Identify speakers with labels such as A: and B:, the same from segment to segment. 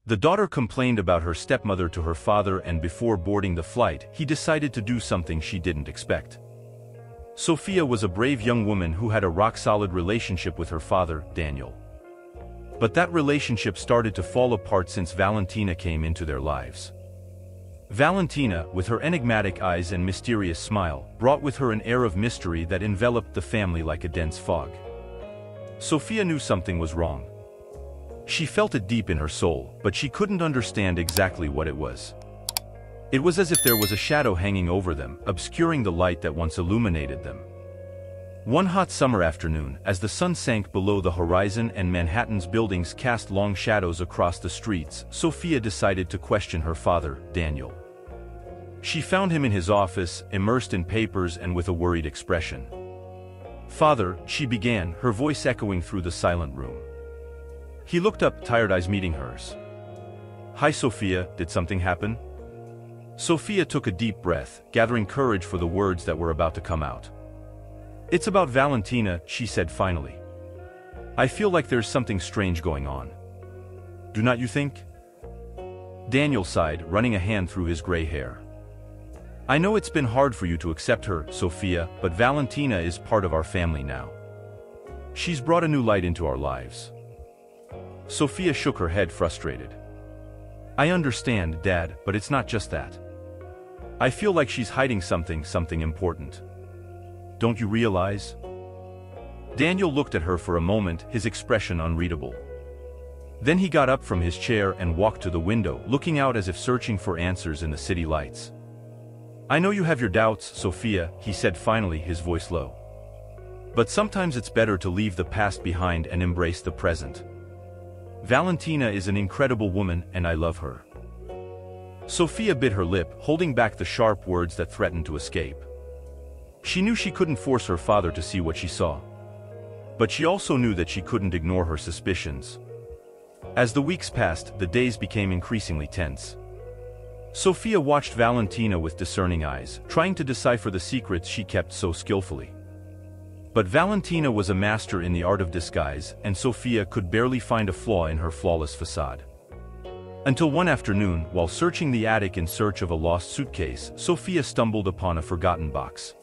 A: The daughter complained about her stepmother to her father, and before boarding the flight, he decided to do something she didn't expect. Sophia was a brave young woman who had a rock-solid relationship with her father, Daniel. But that relationship started to fall apart since Valentina came into their lives. Valentina, with her enigmatic eyes and mysterious smile, brought with her an air of mystery that enveloped the family like a dense fog. Sophia knew something was wrong. She felt it deep in her soul, but she couldn't understand exactly what it was. It was as if there was a shadow hanging over them, obscuring the light that once illuminated them. One hot summer afternoon, as the sun sank below the horizon and Manhattan's buildings cast long shadows across the streets, Sophia decided to question her father, Daniel. She found him in his office, immersed in papers and with a worried expression. "Father," she began, her voice echoing through the silent room. He looked up, tired eyes meeting hers. "Hi Sophia, did something happen?" Sophia took a deep breath, gathering courage for the words that were about to come out. "It's about Valentina," she said finally. "I feel like there's something strange going on. Do not you think?" Daniel sighed, running a hand through his gray hair. "I know it's been hard for you to accept her, Sophia, but Valentina is part of our family now. She's brought a new light into our lives." Sophia shook her head, frustrated. "I understand, Dad, but it's not just that. I feel like she's hiding something important. Don't you realize?" Daniel looked at her for a moment, his expression unreadable. Then he got up from his chair and walked to the window, looking out as if searching for answers in the city lights. "I know you have your doubts, Sophia," he said finally, his voice low. "But sometimes it's better to leave the past behind and embrace the present. Valentina is an incredible woman, and I love her." Sophia bit her lip, holding back the sharp words that threatened to escape. She knew she couldn't force her father to see what she saw. But she also knew that she couldn't ignore her suspicions. As the weeks passed, the days became increasingly tense. Sophia watched Valentina with discerning eyes, trying to decipher the secrets she kept so skillfully. But Valentina was a master in the art of disguise, and Sophia could barely find a flaw in her flawless facade. Until one afternoon, while searching the attic in search of a lost suitcase, Sophia stumbled upon a forgotten box.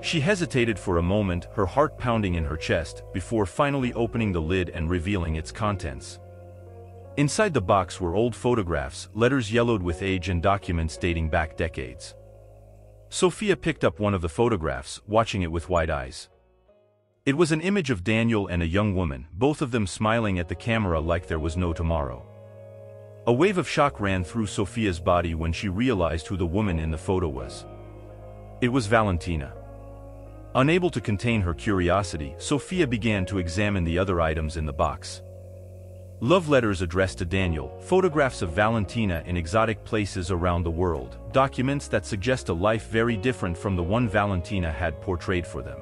A: She hesitated for a moment, her heart pounding in her chest, before finally opening the lid and revealing its contents. Inside the box were old photographs, letters yellowed with age and documents dating back decades. Sophia picked up one of the photographs, watching it with wide eyes. It was an image of Daniel and a young woman, both of them smiling at the camera like there was no tomorrow. A wave of shock ran through Sophia's body when she realized who the woman in the photo was. It was Valentina. Unable to contain her curiosity, Sophia began to examine the other items in the box. Love letters addressed to Daniel, photographs of Valentina in exotic places around the world, documents that suggest a life very different from the one Valentina had portrayed for them.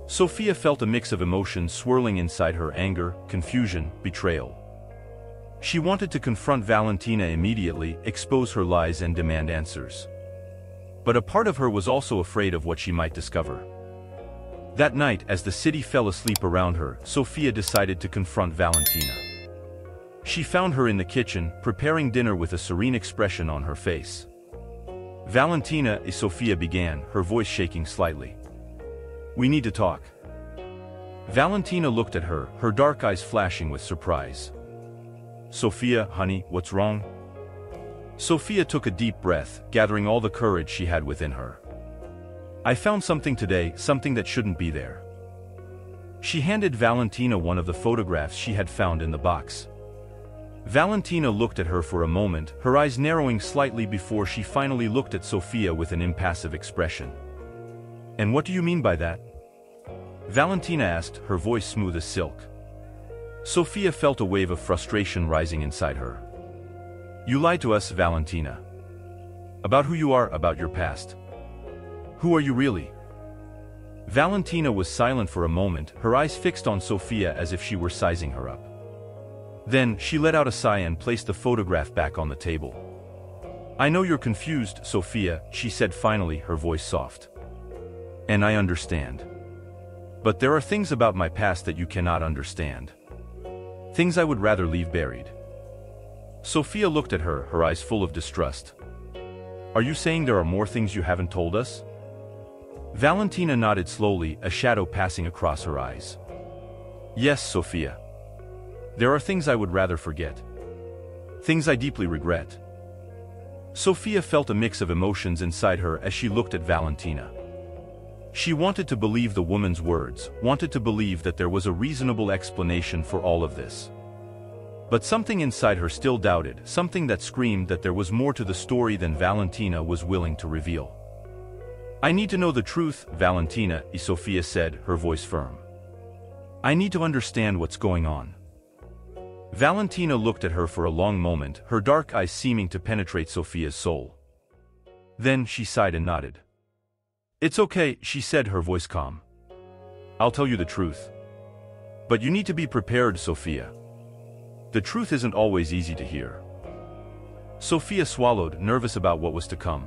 A: Sophia felt a mix of emotions swirling inside her: anger, confusion, betrayal. She wanted to confront Valentina immediately, expose her lies and demand answers. But a part of her was also afraid of what she might discover. That night, as the city fell asleep around her, Sophia decided to confront Valentina. She found her in the kitchen, preparing dinner with a serene expression on her face. "Valentina," Sophia began, her voice shaking slightly. "We need to talk." Valentina looked at her, her dark eyes flashing with surprise. "Sophia, honey, what's wrong?" Sophia took a deep breath, gathering all the courage she had within her. "I found something today, something that shouldn't be there." She handed Valentina one of the photographs she had found in the box. Valentina looked at her for a moment, her eyes narrowing slightly before she finally looked at Sophia with an impassive expression. "And what do you mean by that?" Valentina asked, her voice smooth as silk. Sophia felt a wave of frustration rising inside her. "You lied to us, Valentina. About who you are, about your past. Who are you really?" Valentina was silent for a moment, her eyes fixed on Sophia as if she were sizing her up. Then, she let out a sigh and placed the photograph back on the table. "I know you're confused, Sophia," she said finally, her voice soft. "And I understand. But there are things about my past that you cannot understand. Things I would rather leave buried." Sophia looked at her, her eyes full of distrust. Are you saying there are more things you haven't told us? Valentina nodded slowly, a shadow passing across her eyes. Yes, Sophia. There are things I would rather forget. Things I deeply regret. Sophia felt a mix of emotions inside her as she looked at Valentina. She wanted to believe the woman's words, wanted to believe that there was a reasonable explanation for all of this. But something inside her still doubted, something that screamed that there was more to the story than Valentina was willing to reveal. I need to know the truth, Valentina, Sophia said, her voice firm. I need to understand what's going on. Valentina looked at her for a long moment, her dark eyes seeming to penetrate Sophia's soul. Then she sighed and nodded. It's okay, she said, her voice calm. I'll tell you the truth. But you need to be prepared, Sophia. The truth isn't always easy to hear. Sophia swallowed, nervous about what was to come.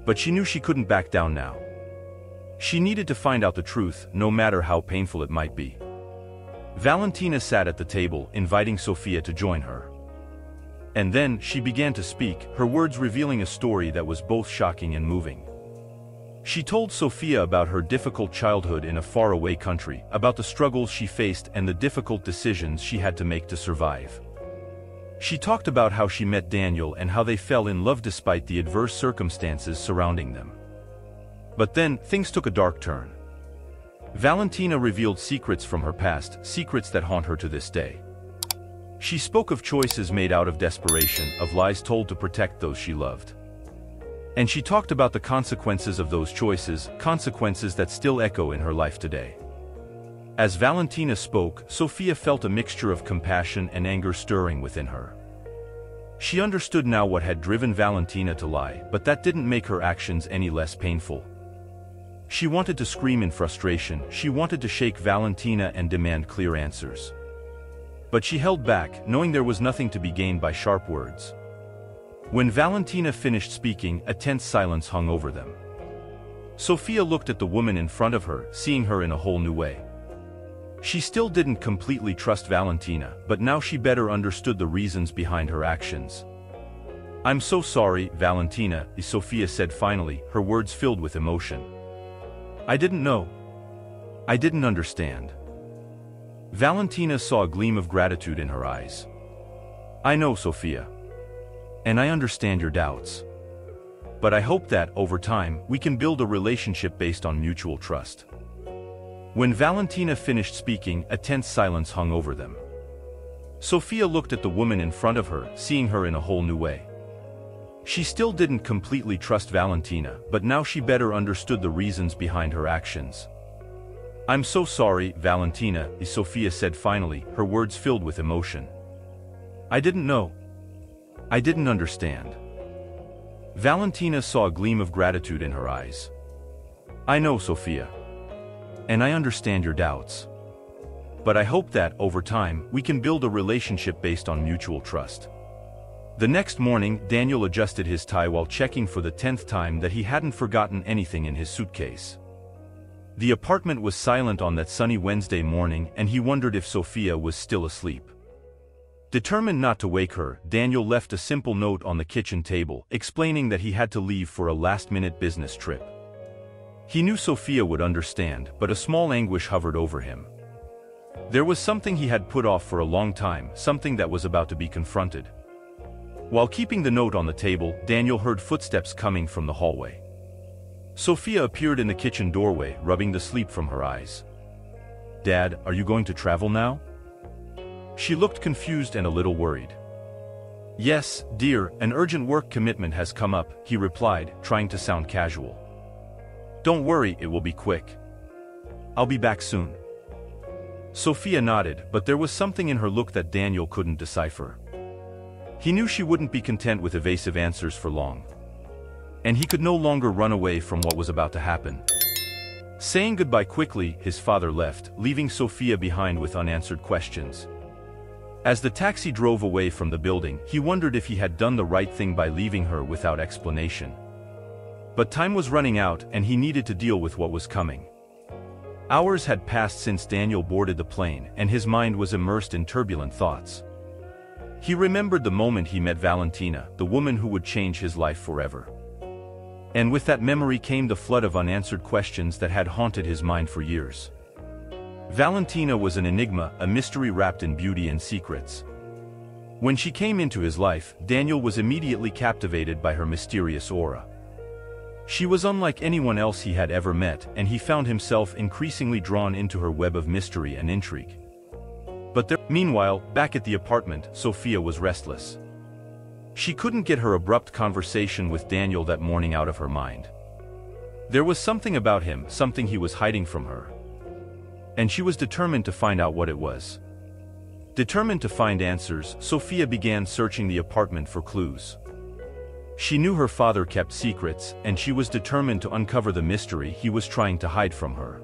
A: But she knew she couldn't back down now. She needed to find out the truth, no matter how painful it might be. Valentina sat at the table, inviting Sophia to join her. And then, she began to speak, her words revealing a story that was both shocking and moving. She told Sophia about her difficult childhood in a faraway country, about the struggles she faced and the difficult decisions she had to make to survive. She talked about how she met Daniel and how they fell in love despite the adverse circumstances surrounding them. But then, things took a dark turn. Valentina revealed secrets from her past, secrets that haunt her to this day. She spoke of choices made out of desperation, of lies told to protect those she loved. And she talked about the consequences of those choices, consequences that still echo in her life today. As Valentina spoke, Sophia felt a mixture of compassion and anger stirring within her. She understood now what had driven Valentina to lie, but that didn't make her actions any less painful. She wanted to scream in frustration, she wanted to shake Valentina and demand clear answers. But she held back, knowing there was nothing to be gained by sharp words. When Valentina finished speaking, a tense silence hung over them. Sophia looked at the woman in front of her, seeing her in a whole new way. She still didn't completely trust Valentina, but now she better understood the reasons behind her actions. I'm so sorry, Valentina, Sophia said finally, her words filled with emotion. I didn't know. I didn't understand. Valentina saw a gleam of gratitude in her eyes. I know, Sophia. And I understand your doubts. But I hope that, over time, we can build a relationship based on mutual trust. When Valentina finished speaking, a tense silence hung over them. Sophia looked at the woman in front of her, seeing her in a whole new way. She still didn't completely trust Valentina, but now she better understood the reasons behind her actions. I'm so sorry, Valentina, Sophia said finally, her words filled with emotion. I didn't know. I didn't understand. Valentina saw a gleam of gratitude in her eyes. I know, Sophia. And I understand your doubts. But I hope that, over time, we can build a relationship based on mutual trust. The next morning, Daniel adjusted his tie while checking for the 10th time that he hadn't forgotten anything in his suitcase. The apartment was silent on that sunny Wednesday morning, and he wondered if Sophia was still asleep. Determined not to wake her, Daniel left a simple note on the kitchen table, explaining that he had to leave for a last-minute business trip. He knew Sophia would understand, but a small anguish hovered over him. There was something he had put off for a long time, something that was about to be confronted. While keeping the note on the table, Daniel heard footsteps coming from the hallway. Sophia appeared in the kitchen doorway, rubbing the sleep from her eyes. Dad, are you going to travel now? She looked confused and a little worried. Yes, dear, an urgent work commitment has come up, he replied, trying to sound casual. Don't worry, it will be quick. I'll be back soon. Sophia nodded, but there was something in her look that Daniel couldn't decipher. He knew she wouldn't be content with evasive answers for long. And he could no longer run away from what was about to happen. Saying goodbye quickly, his father left, leaving Sophia behind with unanswered questions. As the taxi drove away from the building, he wondered if he had done the right thing by leaving her without explanation. But time was running out, and he needed to deal with what was coming. Hours had passed since Daniel boarded the plane, and his mind was immersed in turbulent thoughts. He remembered the moment he met Valentina, the woman who would change his life forever. And with that memory came the flood of unanswered questions that had haunted his mind for years. Valentina was an enigma, a mystery wrapped in beauty and secrets. When she came into his life, Daniel was immediately captivated by her mysterious aura. She was unlike anyone else he had ever met, and he found himself increasingly drawn into her web of mystery and intrigue. Meanwhile, back at the apartment, Sophia was restless. She couldn't get her abrupt conversation with Daniel that morning out of her mind. There was something about him, something he was hiding from her. And she was determined to find out what it was. Determined to find answers, Sophia began searching the apartment for clues. She knew her father kept secrets, and she was determined to uncover the mystery he was trying to hide from her.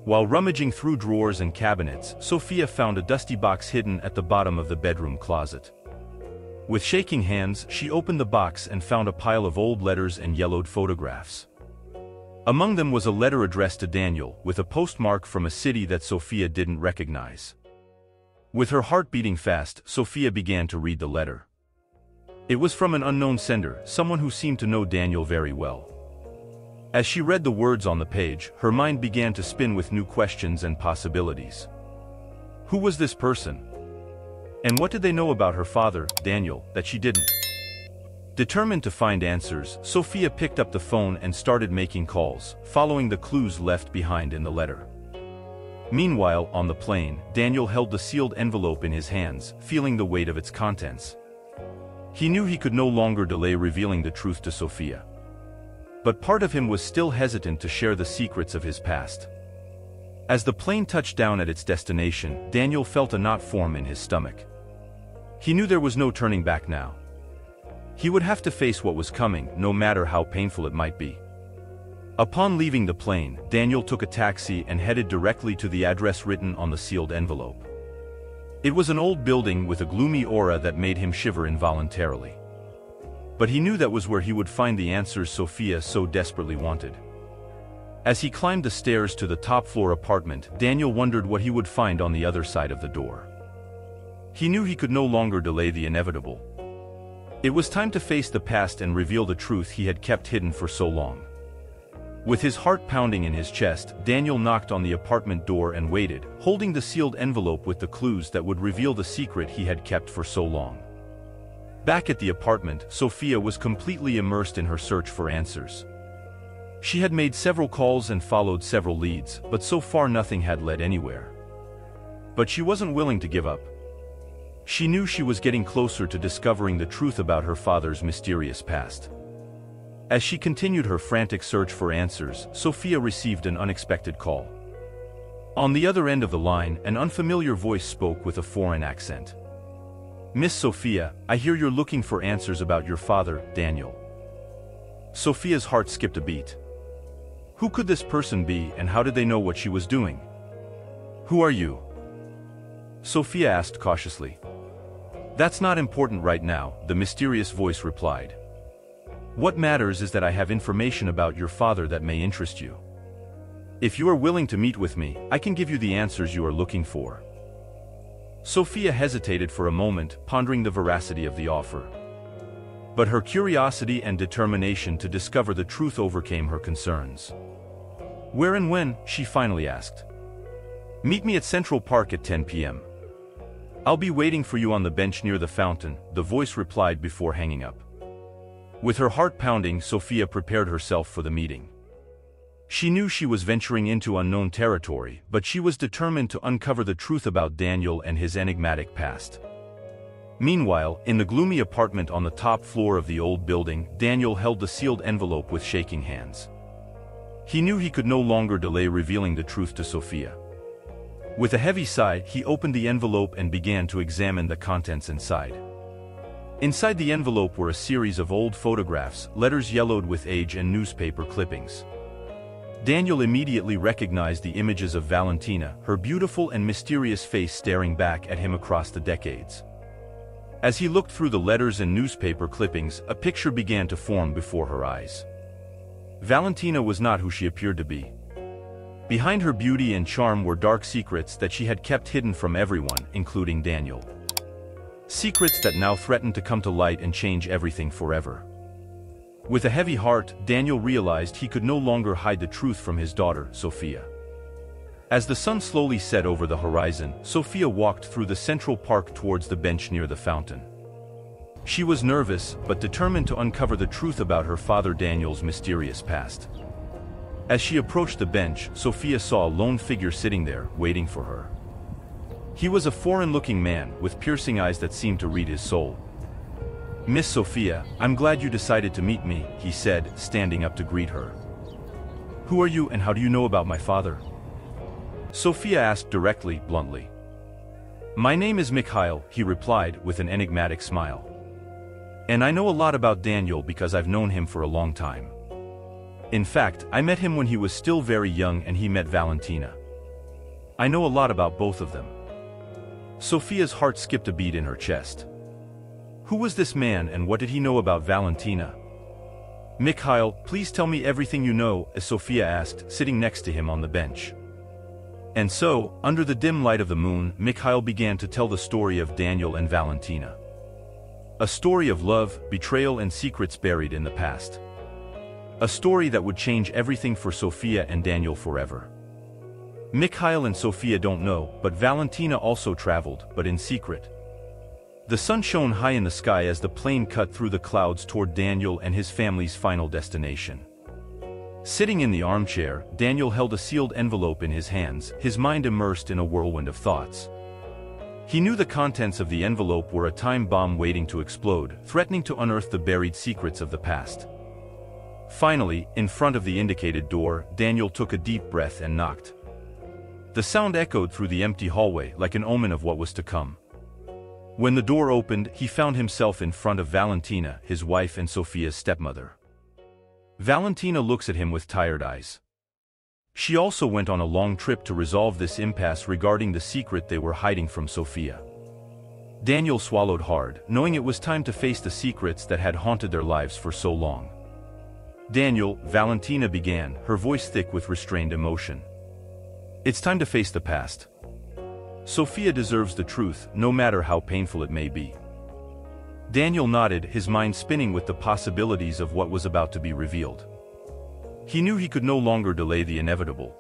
A: While rummaging through drawers and cabinets, Sophia found a dusty box hidden at the bottom of the bedroom closet. With shaking hands, she opened the box and found a pile of old letters and yellowed photographs. Among them was a letter addressed to Daniel, with a postmark from a city that Sophia didn't recognize. With her heart beating fast, Sophia began to read the letter. It was from an unknown sender, someone who seemed to know Daniel very well. As she read the words on the page, her mind began to spin with new questions and possibilities. Who was this person? And what did they know about her father, Daniel, that she didn't? Determined to find answers, Sophia picked up the phone and started making calls, following the clues left behind in the letter. Meanwhile, on the plane, Daniel held the sealed envelope in his hands, feeling the weight of its contents. He knew he could no longer delay revealing the truth to Sophia. But part of him was still hesitant to share the secrets of his past. As the plane touched down at its destination, Daniel felt a knot form in his stomach. He knew there was no turning back now. He would have to face what was coming, no matter how painful it might be. Upon leaving the plane, Daniel took a taxi and headed directly to the address written on the sealed envelope. It was an old building with a gloomy aura that made him shiver involuntarily. But he knew that was where he would find the answers Sophia so desperately wanted. As he climbed the stairs to the top-floor apartment, Daniel wondered what he would find on the other side of the door. He knew he could no longer delay the inevitable. It was time to face the past and reveal the truth he had kept hidden for so long. With his heart pounding in his chest, Daniel knocked on the apartment door and waited, holding the sealed envelope with the clues that would reveal the secret he had kept for so long. Back at the apartment, Sophia was completely immersed in her search for answers. She had made several calls and followed several leads, but so far nothing had led anywhere. But she wasn't willing to give up. She knew she was getting closer to discovering the truth about her father's mysterious past. As she continued her frantic search for answers, Sophia received an unexpected call. On the other end of the line, an unfamiliar voice spoke with a foreign accent. "Miss Sophia, I hear you're looking for answers about your father, Daniel." Sophia's heart skipped a beat. Who could this person be, and how did they know what she was doing? "Who are you?" Sophia asked cautiously. "That's not important right now," the mysterious voice replied. "What matters is that I have information about your father that may interest you. If you are willing to meet with me, I can give you the answers you are looking for." Sophia hesitated for a moment, pondering the veracity of the offer. But her curiosity and determination to discover the truth overcame her concerns. "Where and when?" she finally asked. "Meet me at Central Park at 10 p.m. I'll be waiting for you on the bench near the fountain," the voice replied before hanging up. With her heart pounding, Sophia prepared herself for the meeting. She knew she was venturing into unknown territory, but she was determined to uncover the truth about Daniel and his enigmatic past. Meanwhile, in the gloomy apartment on the top floor of the old building, Daniel held the sealed envelope with shaking hands. He knew he could no longer delay revealing the truth to Sophia. With a heavy sigh, he opened the envelope and began to examine the contents inside. Inside the envelope were a series of old photographs, letters yellowed with age and newspaper clippings. Daniel immediately recognized the images of Valentina, her beautiful and mysterious face staring back at him across the decades. As he looked through the letters and newspaper clippings, a picture began to form before her eyes. Valentina was not who she appeared to be. Behind her beauty and charm were dark secrets that she had kept hidden from everyone, including Daniel. Secrets that now threatened to come to light and change everything forever. With a heavy heart, Daniel realized he could no longer hide the truth from his daughter, Sophia. As the sun slowly set over the horizon, Sophia walked through the central park towards the bench near the fountain. She was nervous, but determined to uncover the truth about her father Daniel's mysterious past. As she approached the bench, Sophia saw a lone figure sitting there, waiting for her. He was a foreign-looking man, with piercing eyes that seemed to read his soul. "Miss Sophia, I'm glad you decided to meet me," he said, standing up to greet her. "Who are you and how do you know about my father?" Sophia asked directly, bluntly. "My name is Mikhail," he replied, with an enigmatic smile. "And I know a lot about Daniel because I've known him for a long time. In fact, I met him when he was still very young and he met Valentina. I know a lot about both of them." Sophia's heart skipped a beat in her chest. Who was this man and what did he know about Valentina? "Mikhail, please tell me everything you know," Sophia asked, sitting next to him on the bench. And so, under the dim light of the moon, Mikhail began to tell the story of Daniel and Valentina. A story of love, betrayal and secrets buried in the past. A story that would change everything for Sophia and Daniel forever. Mikhail and Sophia don't know, but Valentina also traveled, but in secret. The sun shone high in the sky as the plane cut through the clouds toward Daniel and his family's final destination. Sitting in the armchair, Daniel held a sealed envelope in his hands, his mind immersed in a whirlwind of thoughts. He knew the contents of the envelope were a time bomb waiting to explode, threatening to unearth the buried secrets of the past. Finally, in front of the indicated door, Daniel took a deep breath and knocked. The sound echoed through the empty hallway like an omen of what was to come. When the door opened, he found himself in front of Valentina, his wife and Sophia's stepmother. Valentina looks at him with tired eyes. She also went on a long trip to resolve this impasse regarding the secret they were hiding from Sophia. Daniel swallowed hard, knowing it was time to face the secrets that had haunted their lives for so long. "Daniel," Valentina began, her voice thick with restrained emotion. "It's time to face the past. Sophia deserves the truth, no matter how painful it may be." Daniel nodded, his mind spinning with the possibilities of what was about to be revealed. He knew he could no longer delay the inevitable.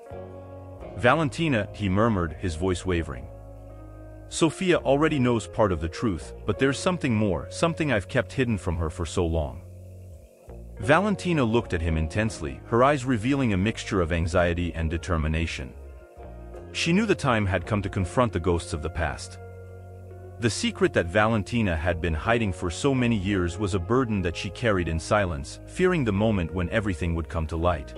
A: "Valentina," he murmured, his voice wavering. "Sophia already knows part of the truth, but there's something more, something I've kept hidden from her for so long." Valentina looked at him intensely, her eyes revealing a mixture of anxiety and determination. She knew the time had come to confront the ghosts of the past. The secret that Valentina had been hiding for so many years was a burden that she carried in silence, fearing the moment when everything would come to light.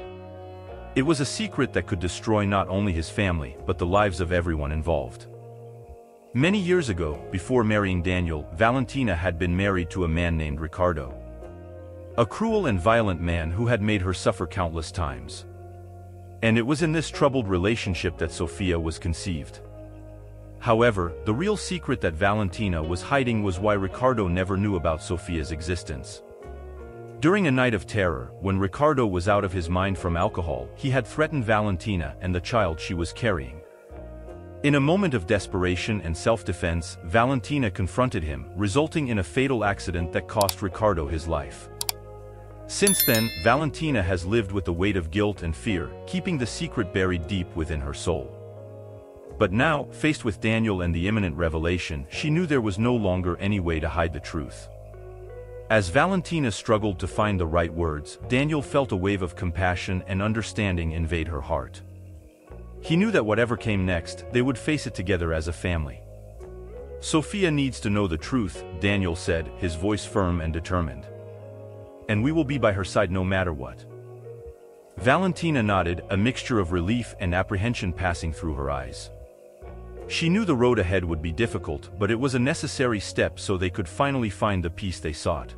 A: It was a secret that could destroy not only his family, but the lives of everyone involved. Many years ago, before marrying Daniel, Valentina had been married to a man named Ricardo. A cruel and violent man who had made her suffer countless times. And it was in this troubled relationship that Sophia was conceived. However, the real secret that Valentina was hiding was why Ricardo never knew about Sophia's existence. During a night of terror, when Ricardo was out of his mind from alcohol, he had threatened Valentina and the child she was carrying. In a moment of desperation and self-defense, Valentina confronted him, resulting in a fatal accident that cost Ricardo his life. Since then, Valentina has lived with the weight of guilt and fear, keeping the secret buried deep within her soul. But now, faced with Daniel and the imminent revelation, she knew there was no longer any way to hide the truth. As Valentina struggled to find the right words, Daniel felt a wave of compassion and understanding invade her heart. He knew that whatever came next, they would face it together as a family. "Sophia needs to know the truth," Daniel said, his voice firm and determined. "And we will be by her side no matter what." Valentina nodded, a mixture of relief and apprehension passing through her eyes. She knew the road ahead would be difficult, but it was a necessary step so they could finally find the peace they sought.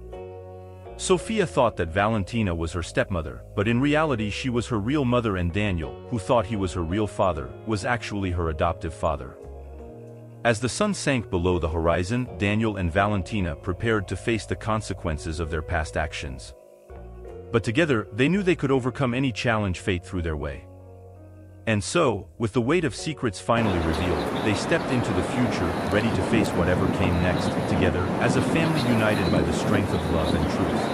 A: Sophia thought that Valentina was her stepmother, but in reality she was her real mother, and Daniel, who thought he was her real father, was actually her adoptive father. As the sun sank below the horizon, Daniel and Valentina prepared to face the consequences of their past actions. But together, they knew they could overcome any challenge fate threw their way. And so, with the weight of secrets finally revealed, they stepped into the future, ready to face whatever came next, together, as a family united by the strength of love and truth.